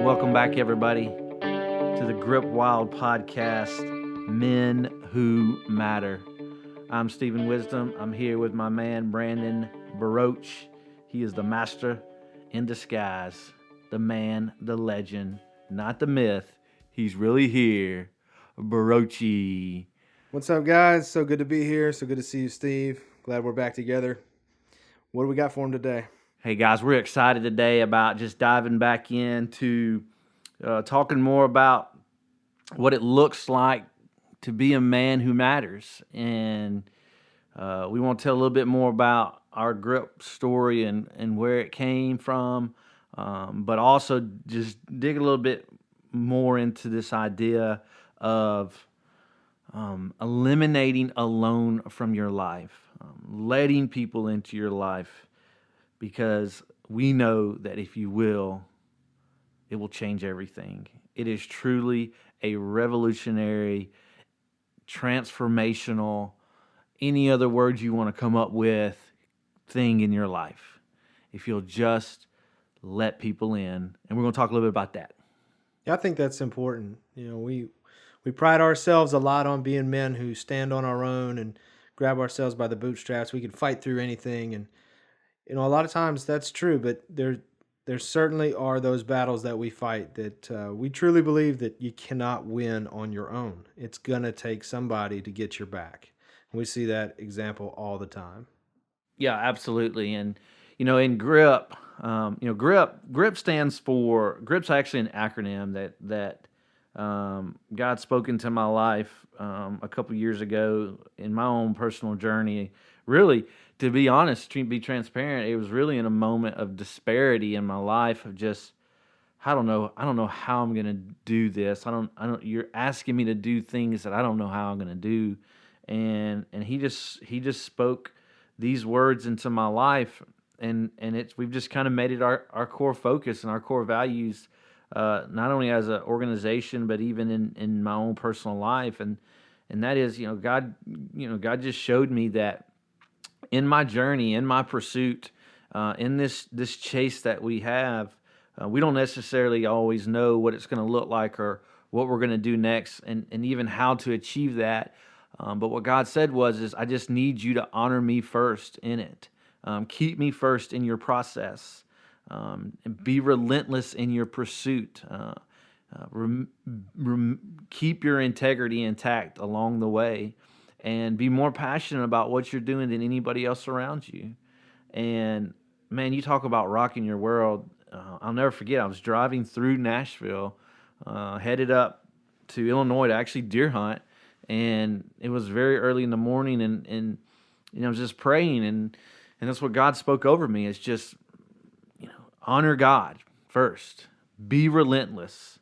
Welcome back, everybody, to the Grip Wild podcast, Men Who Matter. I'm Stephen Wisdom. I'm here with my man, Brandon Baroch. He is the master in disguise, the man, the legend, not the myth. He's really here, Barochi. What's up, guys? So good to be here. So good to see you, Steve. Glad we're back together. What do we got for him today? Hey, guys, we're excited today about just diving back into talking more about what it looks like to be a man who matters. And we want to tell a little bit more about our grip story and where it came from, but also just dig a little bit more into this idea of eliminating alone from your life, letting people into your life, because we know that if you will, it will change everything. It is truly a revolutionary, transformational, any other words you want to come up with, thing in your life. If you'll just let people in. And we're going to talk a little bit about that. Yeah, I think that's important. We pride ourselves a lot on being men who stand on our own and grab ourselves by the bootstraps. We can fight through anything, and a lot of times that's true, but there certainly are those battles that we fight that we truly believe that you cannot win on your own. It's going to take somebody to get your back. And we see that example all the time. Yeah, absolutely. And, in GRIP, GRIP stands for, GRIP's actually an acronym that God spoke into my life a couple years ago in my own personal journey. Really, to be honest, to be transparent, it was really in a moment of disparity in my life of just, I don't know how I'm gonna do this. I don't. You're asking me to do things that I don't know how I'm gonna do, and he just spoke these words into my life, and we've just kind of made it our core focus and our core values, not only as an organization but even in my own personal life, and that is, God just showed me that in my journey, in my pursuit, in this chase that we have, we don't necessarily always know what it's going to look like or what we're going to do next, and even how to achieve that. But what God said is, I just need you to honor me first in it. Keep me first in your process. And be relentless in your pursuit. Keep your integrity intact along the way, and be more passionate about what you're doing than anybody else around you. And man, you talk about rocking your world. I'll never forget, I was driving through Nashville, headed up to Illinois to actually deer hunt, and it was very early in the morning, and I was just praying, and that's what God spoke over me. It's just, honor God first, be relentless,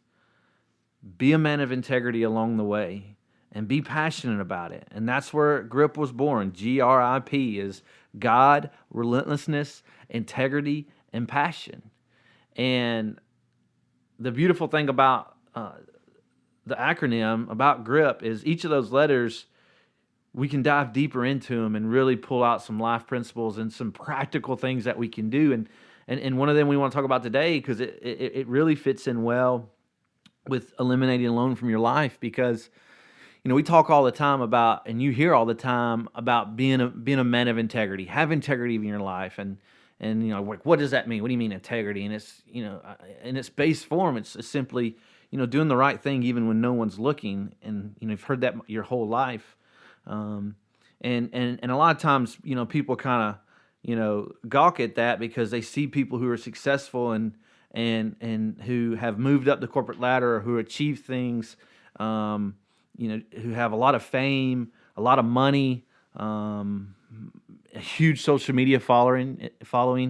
be a man of integrity along the way, and be passionate about it. And that's where GRIP was born. GRIP is God, relentlessness, integrity, and passion. And the beautiful thing about the acronym, about GRIP, is each of those letters, we can dive deeper into them and really pull out some life principles and some practical things that we can do. And one of them we want to talk about today, because it really fits in well with eliminating alone from your life, because we talk all the time about, and you hear all the time about being a man of integrity, have integrity in your life, and what does that mean? What do you mean integrity? And it's in its base form, it's simply doing the right thing even when no one's looking, and you've heard that your whole life, and a lot of times people kind of gawk at that because they see people who are successful and who have moved up the corporate ladder, or who achieve things. Who have a lot of fame, a lot of money, a huge social media following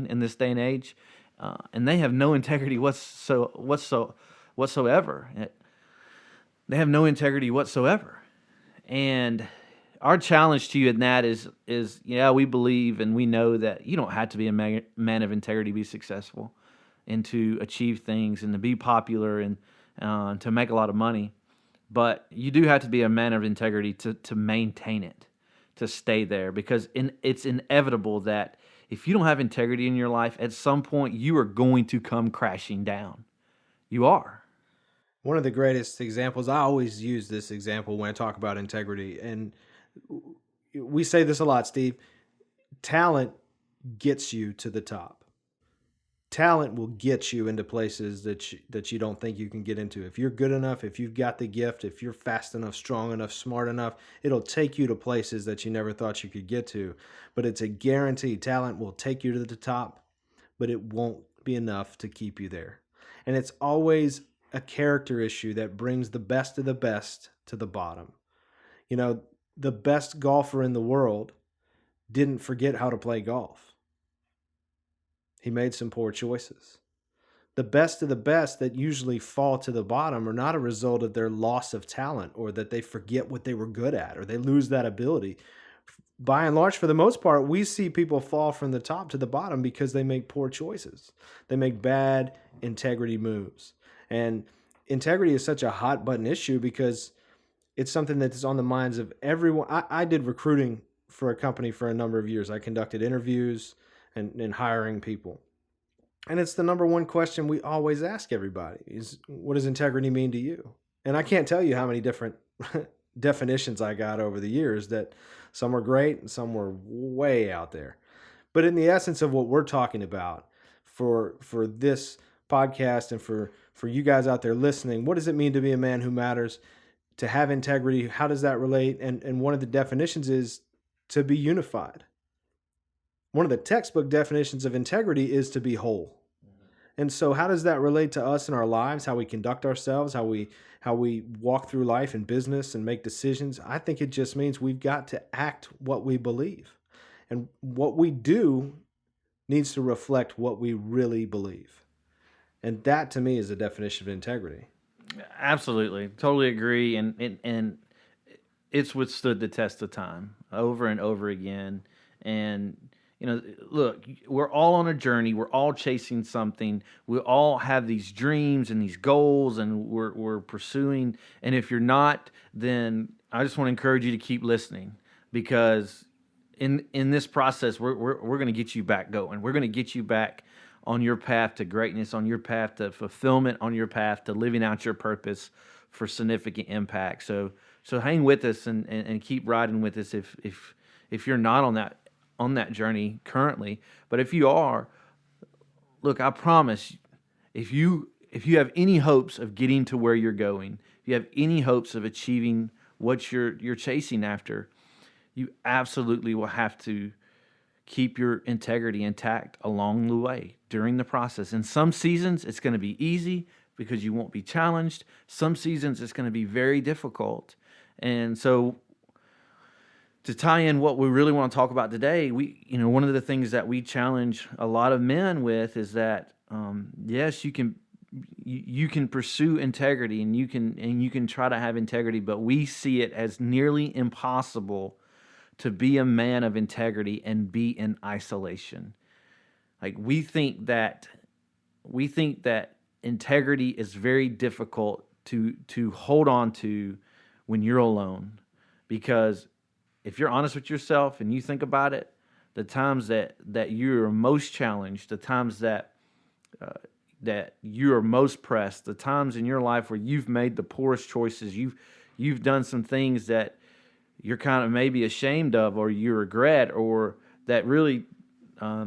in this day and age, and they have no integrity whatsoever. They have no integrity whatsoever. And our challenge to you in that is we believe and we know that you don't have to be a man of integrity to be successful and to achieve things and to be popular and to make a lot of money. But you do have to be a man of integrity to maintain it, to stay there, because it's inevitable that if you don't have integrity in your life, at some point you are going to come crashing down. you are. One of the greatest examples, I always use this example when I talk about integrity, and we say this a lot, Steve. Talent gets you to the top. Talent will get you into places that you don't think you can get into. If you're good enough, if you've got the gift, if you're fast enough, strong enough, smart enough, it'll take you to places that you never thought you could get to. But it's a guarantee. Talent will take you to the top, but it won't be enough to keep you there. And it's always a character issue that brings the best of the best to the bottom. You know, the best golfer in the world didn't forget how to play golf. He made some poor choices. The best of the best that usually fall to the bottom are not a result of their loss of talent or that they forget what they were good at or they lose that ability. By and large, for the most part, we see people fall from the top to the bottom because they make poor choices. They make bad integrity moves. And integrity is such a hot button issue because it's something that is on the minds of everyone. I did recruiting for a company for a number of years. I conducted interviews and hiring people. And it's the number one question we always ask everybody is, what does integrity mean to you? And I can't tell you how many different definitions I got over the years, that some were great and some were way out there. But in the essence of what we're talking about for this podcast and for you guys out there listening, what does it mean to be a man who matters, to have integrity? How does that relate? And one of the definitions is to be unified. One of the textbook definitions of integrity is to be whole. And so how does that relate to us in our lives, how we conduct ourselves, how we walk through life in business and make decisions? I think it just means we've got to act what we believe. And what we do needs to reflect what we really believe. And that to me is the definition of integrity. Absolutely, totally agree, and it's withstood the test of time over and over again. And look, we're all on a journey. We're all chasing something. We all have these dreams and these goals, and we're pursuing. And if you're not, then I just want to encourage you to keep listening, because in this process, we're going to get you back going. We're going to get you back on your path to greatness, on your path to fulfillment, on your path to living out your purpose for significant impact. So hang with us and keep riding with us if you're not on that journey currently. But if you are, look, I promise, if you have any hopes of getting to where you're going, if you have any hopes of achieving what you're chasing after, you absolutely will have to keep your integrity intact along the way during the process. In some seasons, it's going to be easy because you won't be challenged. Some seasons, it's going to be very difficult. And so, to tie in what we really want to talk about today, one of the things that we challenge a lot of men with is that yes, you can pursue integrity and you can try to have integrity, but we see it as nearly impossible to be a man of integrity and be in isolation. Like we think that integrity is very difficult to hold on to when you're alone, because if you're honest with yourself and you think about it, the times that you're most challenged, the times that you're most pressed, the times in your life where you've made the poorest choices, you've done some things that you're kind of maybe ashamed of, or you regret, or that really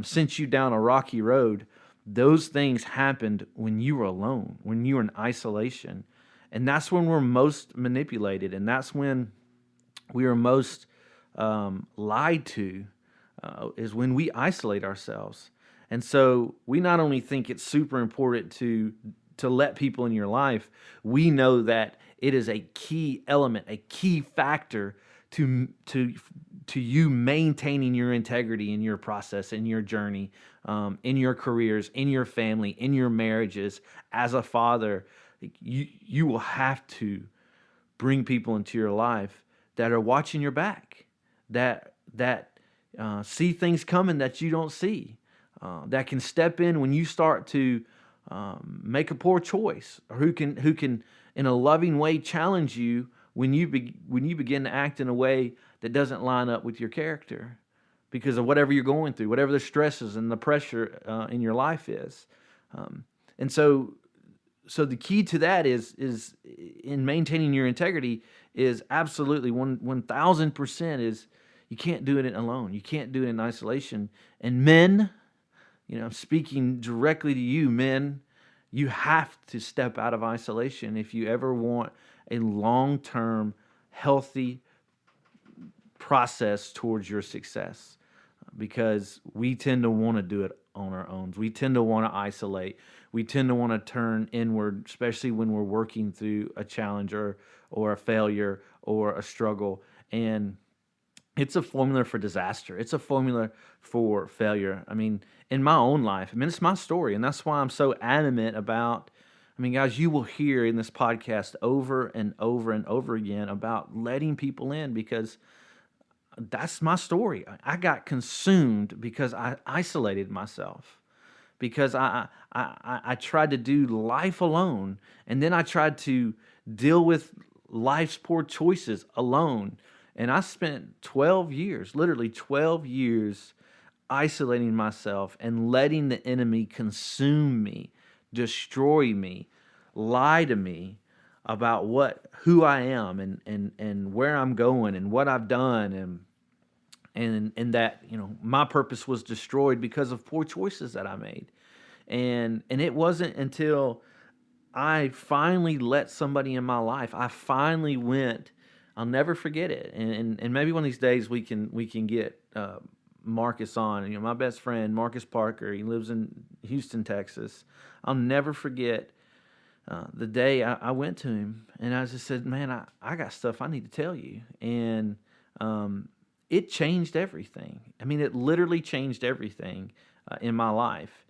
sent you down a rocky road. Those things happened when you were alone, when you were in isolation. And that's when we're most manipulated, and that's when we are most lied to, is when we isolate ourselves. And so we not only think it's super important to let people in your life, we know that it is a key element, a key factor to you maintaining your integrity in your process, in your journey, in your careers, in your family, in your marriages. As a father, you will have to bring people into your life that are watching your back, that see things coming that you don't see, that can step in when you start to make a poor choice, or who can in a loving way challenge you when you begin to act in a way that doesn't line up with your character because of whatever you're going through, whatever the stresses and the pressure in your life is. And so so the key to that is in maintaining your integrity is absolutely 1,000% is you can't do it alone. You can't do it in isolation. And men, I'm speaking directly to you, men. You have to step out of isolation if you ever want a long-term, healthy process towards your success. Because we tend to want to do it on our own. We tend to want to isolate. We tend to want to turn inward, especially when we're working through a challenge or a failure or a struggle. And it's a formula for disaster. It's a formula for failure. I mean, in my own life, it's my story. And that's why I'm so adamant about, guys, you will hear in this podcast over and over and over again about letting people in because that's my story. I got consumed because I isolated myself, because I tried to do life alone. And then I tried to deal with life's poor choices alone. And I spent 12 years, literally 12 years, isolating myself and letting the enemy consume me, destroy me, lie to me about who I am and where I'm going and what I've done and that my purpose was destroyed because of poor choices that I made. And it wasn't until I finally let somebody in my life, I finally went. I'll never forget it. And maybe one of these days we can get Marcus on. My best friend Marcus Parker. He lives in Houston, Texas. I'll never forget the day I went to him and I just said, "Man, I got stuff I need to tell you." And it changed everything. It literally changed everything in my life,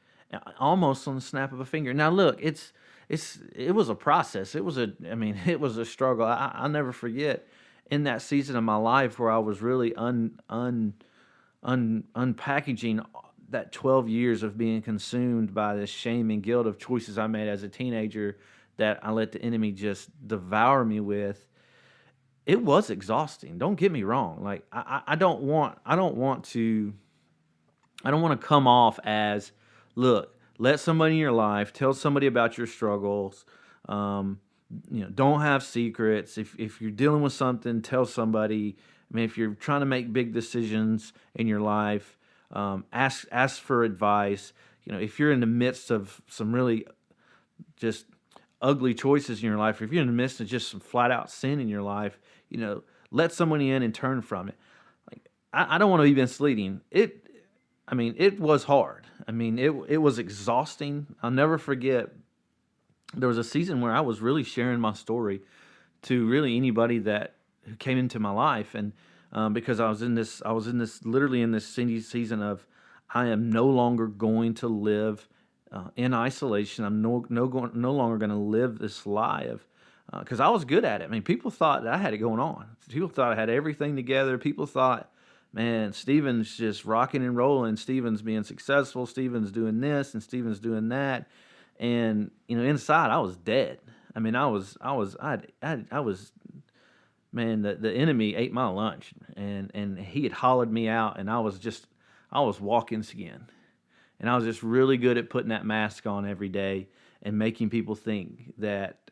almost on the snap of a finger. Now, look, it was a process. It was it was a struggle. I'll never forget in that season of my life where I was really unpackaging that 12 years of being consumed by this shame and guilt of choices I made as a teenager that I let the enemy just devour me with. It was exhausting. Don't get me wrong. Like I don't want to come off as, look, let somebody in your life, tell somebody about your struggles. Don't have secrets. If you're dealing with something, tell somebody. If you're trying to make big decisions in your life, ask for advice. If you're in the midst of some really just ugly choices in your life, or if you're in the midst of just some flat out sin in your life, let somebody in and turn from it. Like I don't want to be misleading. It was hard. It was exhausting. I'll never forget. There was a season where I was really sharing my story to really anybody who came into my life, and because I was literally in this season of I am no longer going to live in isolation. I'm no longer going to live this lie of because I was good at it. People thought that I had it going on. People thought I had everything together. People thought, man, Stephen's just rocking and rolling. Stephen's being successful. Stephen's doing this and Stephen's doing that. And inside I was dead. Man, the enemy ate my lunch, and he had hollowed me out, and I was walking skin, and I was just really good at putting that mask on every day and making people think that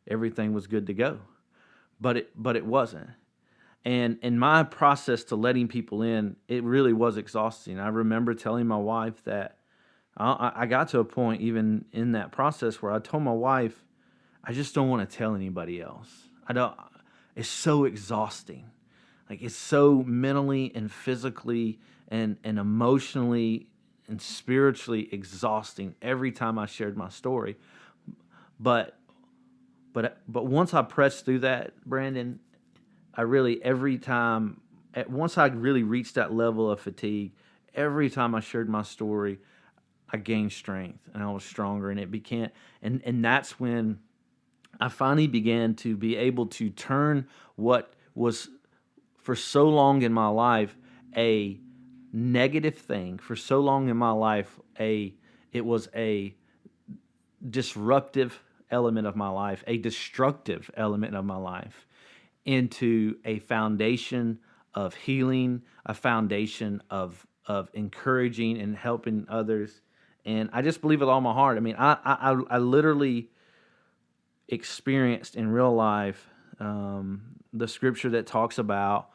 everything was good to go, but it wasn't. And in my process to letting people in, it really was exhausting. I remember telling my wife that I got to a point even in that process where I told my wife, I just don't want to tell anybody else. It's so exhausting. Like it's so mentally and physically and emotionally and spiritually exhausting every time I shared my story. But once I pressed through that, Brandon, once I really reached that level of fatigue, every time I shared my story, I gained strength and I was stronger, and and that's when I finally began to be able to turn what was for so long in my life a negative thing, for so long in my life it was a disruptive element of my life, a destructive element of my life, into a foundation of healing, a foundation of encouraging and helping others. And I just believe with all my heart. I mean, I literally experienced in real life the scripture that talks about,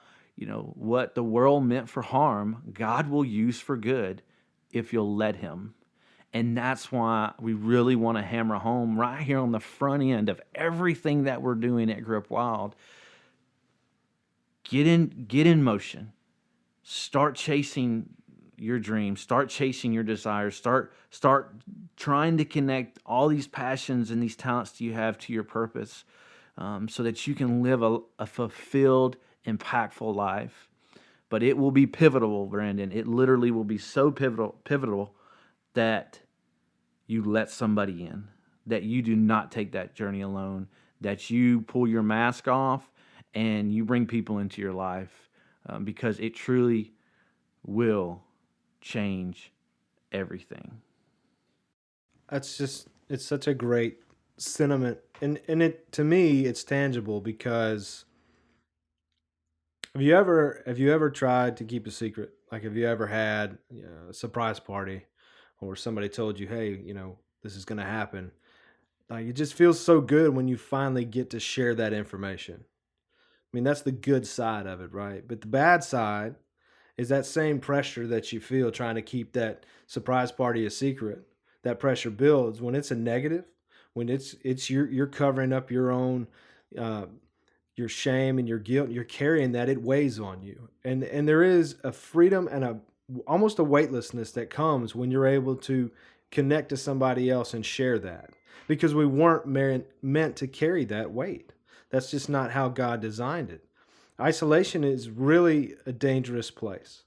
what the world meant for harm, God will use for good if you'll let Him. And that's why we really want to hammer home right here on the front end of everything that we're doing at Grip Wild. Get in motion. Start chasing your dreams. Start chasing your desires. Start trying to connect all these passions and these talents that you have to your purpose, so that you can live a fulfilled, impactful life. But it will be pivotal, Brandon. It literally will be so pivotal that you let somebody in, that you do not take that journey alone, that you pull your mask off and you bring people into your life, because it truly will change everything. It's such a great sentiment. And it, to me, it's tangible because have you ever tried to keep a secret? Like, have you ever had, a surprise party, or somebody told you, hey, this is going to happen? Like, it just feels so good when you finally get to share that information. I mean, that's the good side of it, right? But the bad side is that same pressure that you feel trying to keep that surprise party a secret. That pressure builds when it's a negative, when it's you're covering up your own, uh, your shame and your guilt. You're carrying that. It weighs on you, and there is a freedom and a almost a weightlessness that comes when you're able to connect to somebody else and share that, because we weren't meant to carry that weight. That's just not how God designed it. Isolation is really a dangerous place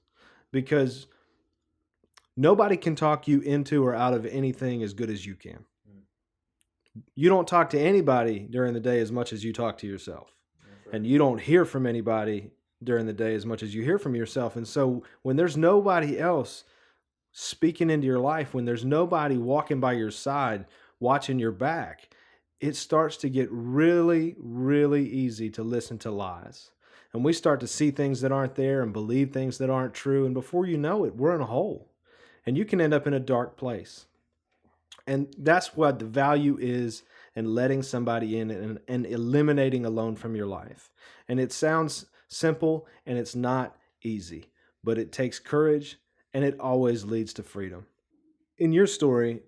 because nobody can talk you into or out of anything as good as you can. You don't talk to anybody during the day as much as you talk to yourself. Right. And you don't hear from anybody during the day as much as you hear from yourself. And so when there's nobody else speaking into your life, when there's nobody walking by your side, watching your back, it starts to get really, really easy to listen to lies. And we start to see things that aren't there and believe things that aren't true. And before you know it, we're in a hole. And you can end up in a dark place. And that's what the value is in letting somebody in and eliminating alone from your life. And it sounds simple and it's not easy, but it takes courage and it always leads to freedom. In your story,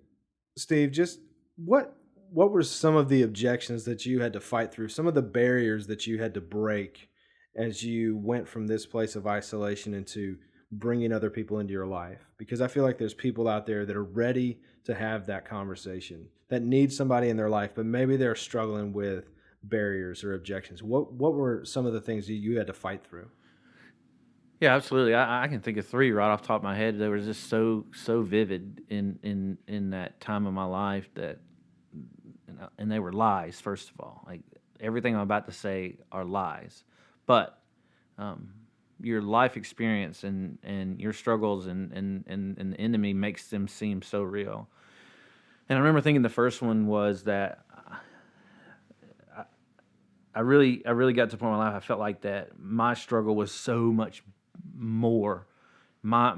Steve, just what were some of the objections that you had to fight through, some of the barriers that you had to break as you went from this place of isolation into bringing other people into your life? Because I feel like there's people out there that are ready to have that conversation, that need somebody in their life, but maybe they're struggling with barriers or objections. What were some of the things that you had to fight through? Yeah, absolutely. I can think of three right off the top of my head. They were just so vivid in that time of my life that, and they were lies. First of all, like everything I'm about to say are lies, but your life experience and your struggles and the enemy makes them seem so real. And I remember thinking the first one was that I really got to a point in my life I felt like that my struggle was so much more. My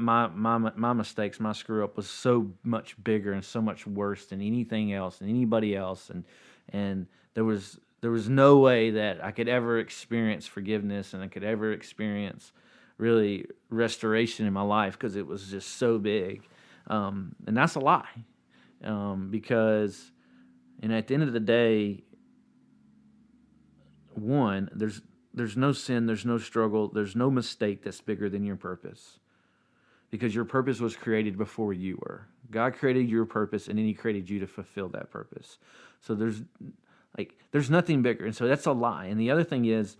mistakes, my screw up was so much bigger and so much worse than anything else and anybody else, and there was no way that I could ever experience forgiveness and I could ever experience really restoration in my life because it was just so big, and that's a lie, because and at the end of the day, one, there's no sin, there's no struggle, there's no mistake that's bigger than your purpose. Because your purpose was created before you were. God created your purpose, and then He created you to fulfill that purpose. So there's nothing bigger, and so that's a lie. And the other thing is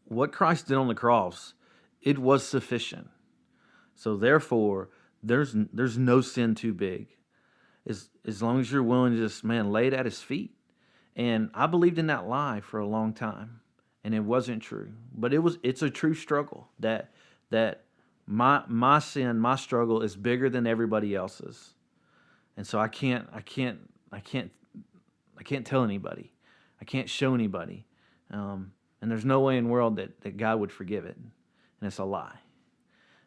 what Christ did on the cross. It was sufficient. So therefore, there's no sin too big, as long as you're willing to just lay it at His feet. And I believed in that lie for a long time, and it wasn't true. But it's a true struggle that my sin, my struggle is bigger than everybody else's. And so I can't tell anybody. I can't show anybody. And there's no way in the world that God would forgive it. And it's a lie.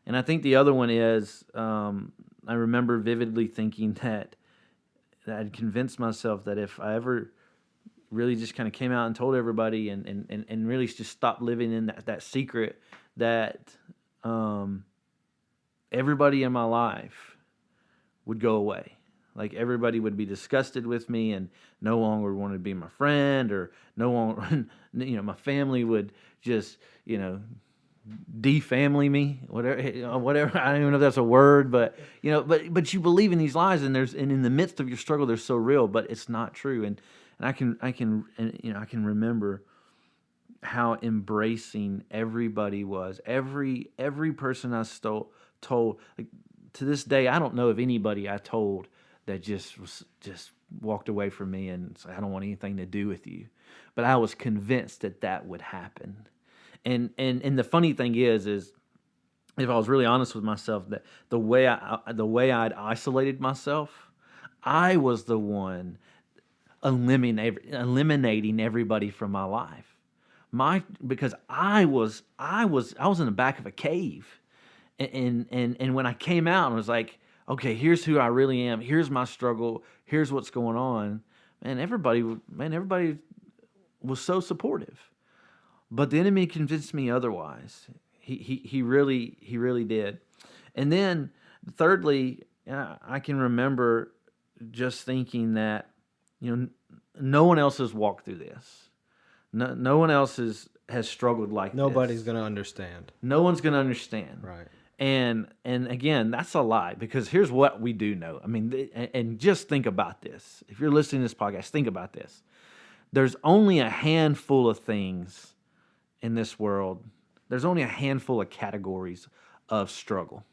And I think the other one is I remember vividly thinking that I'd convinced myself that if I ever really just kind of came out and told everybody and really just stopped living in that secret, that um, everybody in my life would go away. Like everybody would be disgusted with me and no longer want to be my friend, or no longer, my family would just, defamily me, whatever. I don't even know if that's a word, but but you believe in these lies, and in the midst of your struggle, they're so real, but it's not true. And I can remember how embracing everybody was. Every person I told, like, to this day, I don't know of anybody I told that just walked away from me and said, I don't want anything to do with you. But I was convinced that would happen. And the funny thing is if I was really honest with myself, that the way I'd isolated myself, I was the one eliminating everybody from my life. Because I was in the back of a cave, and when I came out and was like, okay, here's who I really am. Here's my struggle. Here's what's going on. Everybody was so supportive. But the enemy convinced me otherwise. He really did. And then thirdly, I can remember just thinking that, no one else has walked through this. No one else has struggled like Nobody's this. going to understand. No one's going to understand. Right. And again, that's a lie, because here's what we do know. I mean, and just think about this. If you're listening to this podcast, think about this. There's only a handful of things in this world. There's only a handful of categories of struggle,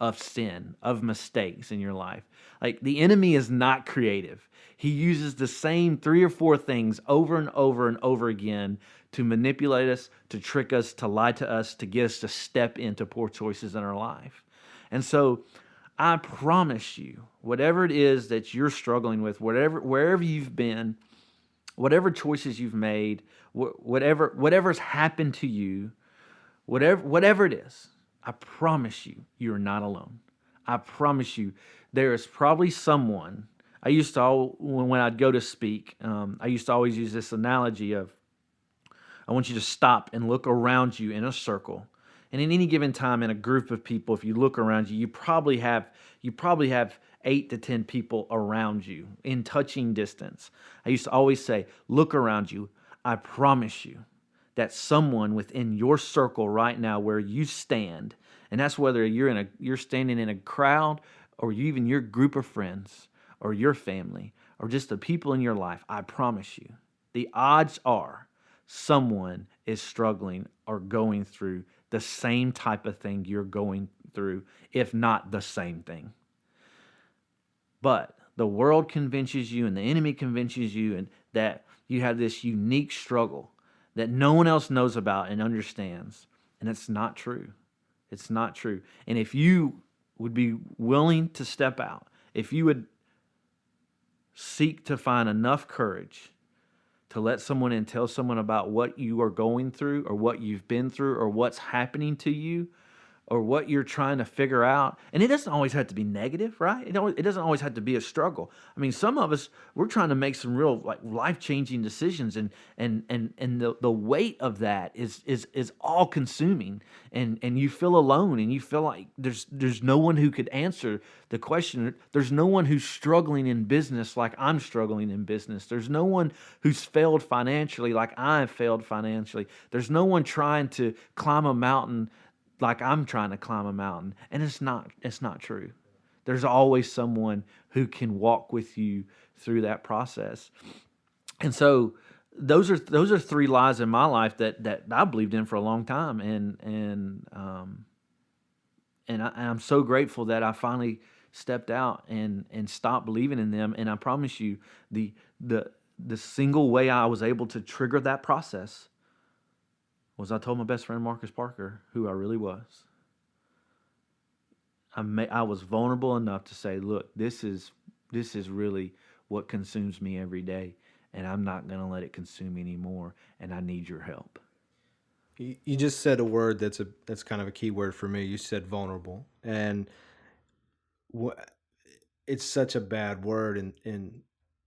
of sin, of mistakes in your life. Like, the enemy is not creative. He uses the same 3 or 4 things over and over and over again to manipulate us, to trick us, to lie to us, to get us to step into poor choices in our life. And so I promise you, whatever it is that you're struggling with, wherever you've been, whatever choices you've made, whatever's happened to you, whatever it is, I promise you, you're not alone. I promise you, there is probably someone. I used to, when I'd go to speak, I used to always use this analogy of, I want you to stop and look around you in a circle. And in any given time in a group of people, if you look around you, you probably have 8 to 10 people around you in touching distance. I used to always say, look around you. I promise you that someone within your circle right now where you stand, and that's whether you're standing in a crowd, or even your group of friends, or your family, or just the people in your life, I promise you, the odds are someone is struggling or going through the same type of thing you're going through, if not the same thing. But the world convinces you, and the enemy convinces you, and that you have this unique struggle that no one else knows about and understands. And it's not true. It's not true. And if you would be willing to step out, if you would seek to find enough courage to let someone in, tell someone about what you are going through, or what you've been through, or what's happening to you, or what you're trying to figure out. And it doesn't always have to be negative, right? It doesn't always have to be a struggle. I mean, some of us, we're trying to make some real, like, life-changing decisions, and the weight of that is all consuming, and you feel alone, and you feel like there's no one who could answer the question. There's no one who's struggling in business like I'm struggling in business. There's no one who's failed financially like I've failed financially. There's no one trying to climb a mountain like I'm trying to climb a mountain. And it's not true. There's always someone who can walk with you through that process. And so those are 3 lies in my life that I believed in for a long time. And I'm so grateful that I finally stepped out and stopped believing in them. And I promise you, the single way I was able to trigger that process was I told my best friend Marcus Parker who I really was. I was vulnerable enough to say, look, this is really what consumes me every day, and I'm not going to let it consume me anymore, and I need your help. You just said a word that's kind of a key word for me. You said vulnerable, and wha- it's such a bad word in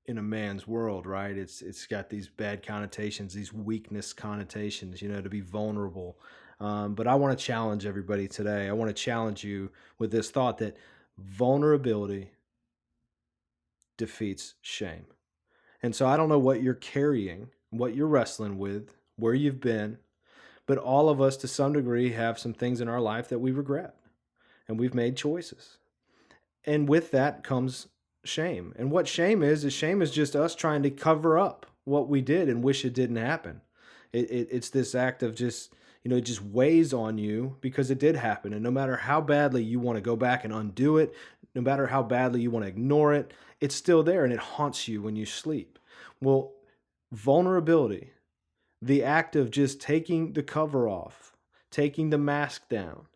a man's world, right? It's got these bad connotations, these weakness connotations, to be vulnerable. But I want to challenge everybody today. I want to challenge you with this thought that vulnerability defeats shame. And so I don't know what you're carrying, what you're wrestling with, where you've been, but all of us to some degree have some things in our life that we regret, and we've made choices. And with that comes shame. And what shame is just us trying to cover up what we did and wish it didn't happen. It's this act of just, it just weighs on you because it did happen. And no matter how badly you want to go back and undo it, no matter how badly you want to ignore it, it's still there and it haunts you when you sleep. Well, vulnerability, the act of just taking the cover off, taking the mask down,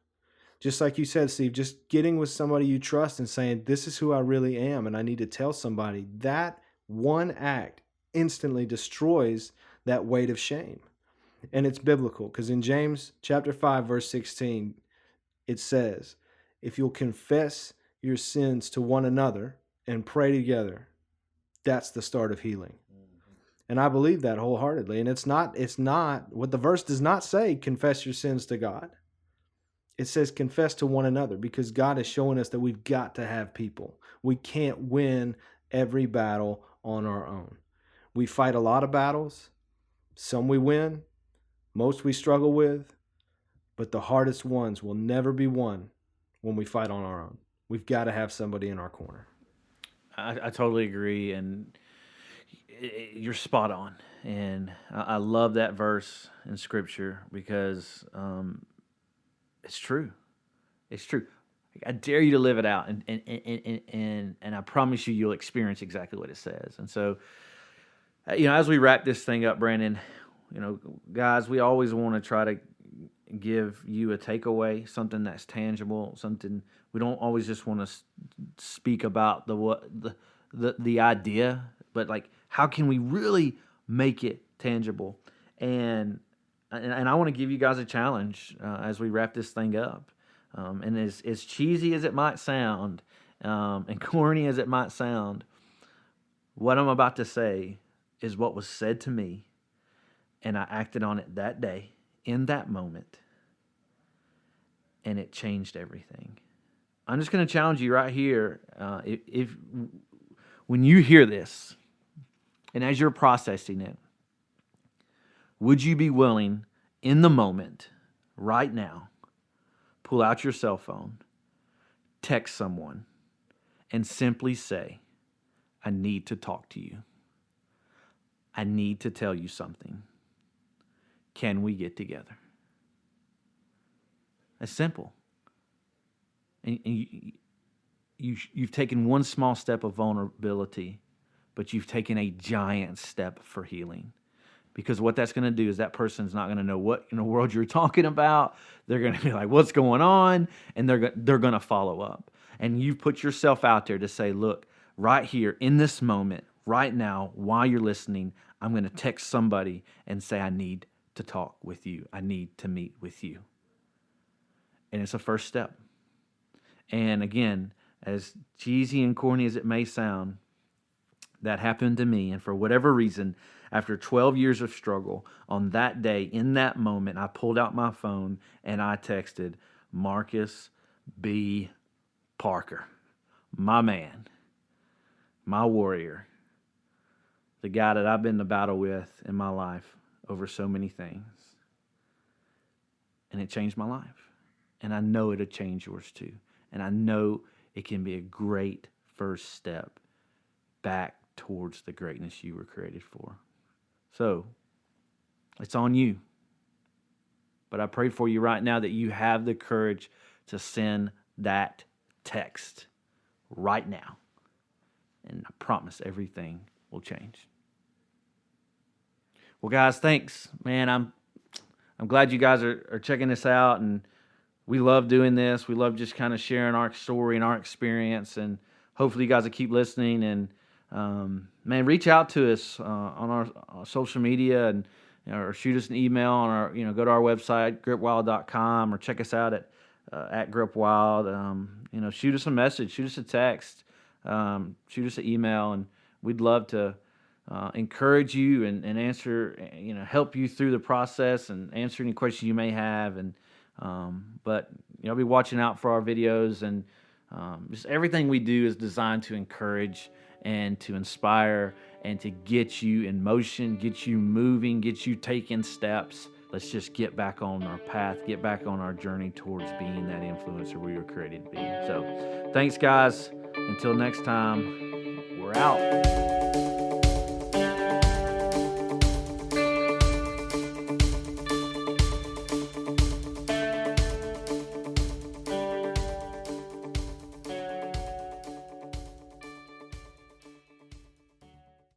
just like you said, Steve, just getting with somebody you trust and saying, this is who I really am, and I need to tell somebody, that one act instantly destroys that weight of shame. And it's biblical because in James chapter 5, verse 16, it says, if you'll confess your sins to one another and pray together, that's the start of healing. And I believe that wholeheartedly. And it's not what the verse does not say, confess your sins to God. It says confess to one another because God is showing us that we've got to have people. We can't win every battle on our own. We fight a lot of battles. Some we win, most we struggle with, but the hardest ones will never be won when we fight on our own. We've got to have somebody in our corner. I totally agree, and you're spot on. And I love that verse in Scripture because it's true. It's true. I dare you to live it out, and I promise you'll experience exactly what it says. And so, as we wrap this thing up, Brandon, guys, we always want to try to give you a takeaway, something that's tangible, something we don't always just want to speak about the idea, but like how can we really make it tangible? And I want to give you guys a challenge as we wrap this thing up. And as cheesy as it might sound, and corny as it might sound, what I'm about to say is what was said to me, and I acted on it that day, in that moment, and it changed everything. I'm just going to challenge you right here. If when you hear this, and as you're processing it, would you be willing, in the moment, right now, pull out your cell phone, text someone, and simply say, I need to talk to you. I need to tell you something. Can we get together? It's simple. And you've taken one small step of vulnerability, but you've taken a giant step for healing. Because what that's going to do is that person's not going to know what in the world you're talking about. They're going to be like, what's going on? And they're going to follow up. And you put yourself out there to say, look, right here in this moment, right now, while you're listening, I'm going to text somebody and say, I need to talk with you. I need to meet with you. And it's a first step. And again, as cheesy and corny as it may sound, that happened to me. And for whatever reason, after 12 years of struggle, on that day, in that moment, I pulled out my phone and I texted Marcus B. Parker, my man, my warrior, the guy that I've been to battle with in my life over so many things. And it changed my life. And I know it'll change yours too. And I know it can be a great first step back towards the greatness you were created for. So, it's on you. But I pray for you right now that you have the courage to send that text right now. And I promise everything will change. Well, guys, thanks. Man, I'm glad you guys are checking this out, and we love doing this. We love just kind of sharing our story and our experience, and hopefully you guys will keep listening. And man, reach out to us on our social media, and or shoot us an email on our, go to our website gripwild.com, or check us out at at Grow Up Wild. Shoot us a message, shoot us a text, shoot us an email, and we'd love to encourage you and answer, help you through the process and answer any questions you may have. And but be watching out for our videos, and just everything we do is designed to encourage and to inspire and to get you in motion, get you moving, get you taking steps. Let's just get back on our path, get back on our journey towards being that influencer we were created to be. So thanks, guys. Until next time, we're out.